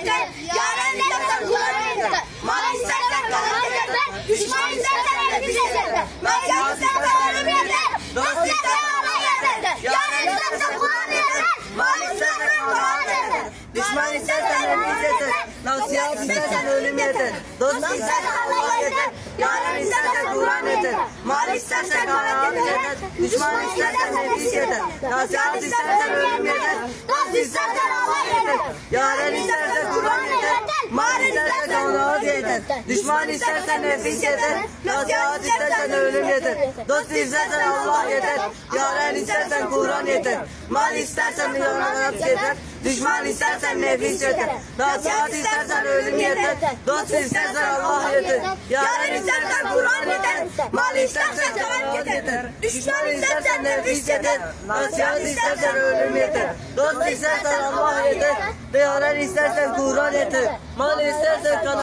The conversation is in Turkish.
yeter. Yaren istersen Kur'an yeter. Mal istersen kanal yeter. Düşman istersen nefis yeter. Mekan istersen ölüm yeter. Dost istersen Allah yeter. Yaren istersen Kur'an yeter. Mal istersen kanal yeter. Düşman istersen nefis yeter. Nasihat istersen ölüm yeter. Dost istersen Allah yeter. Yaren istersen Kur'an yeter. Mal istersen kanal yeter. Düşman istersen nefis yeter. Nasihat istersen ölüm yeter. Dost istersen Allah yeter. Yaren istersen Kur'an yeter. Mal istersen kanal yeter. Düşman istersen nefis yeter. Nasihat istersen ölüm yeter. Dost istersen Allah yeter. Yaren istersen Kur'an yeter. Mal istersen kanal yeter. Düşman istersen nefis yeter. Nasihat istersen ölüm yeter. Dost istersen Allah yeter. Yaren istersen Kur'an yeter. Mal istersen kanal yeter. Düşman istersen nefis yeter. Nasihat istersen ölüm yeter. Dost istersen Allah yeter. Yaren istersen Kur'an yeter. Mal istersen kanal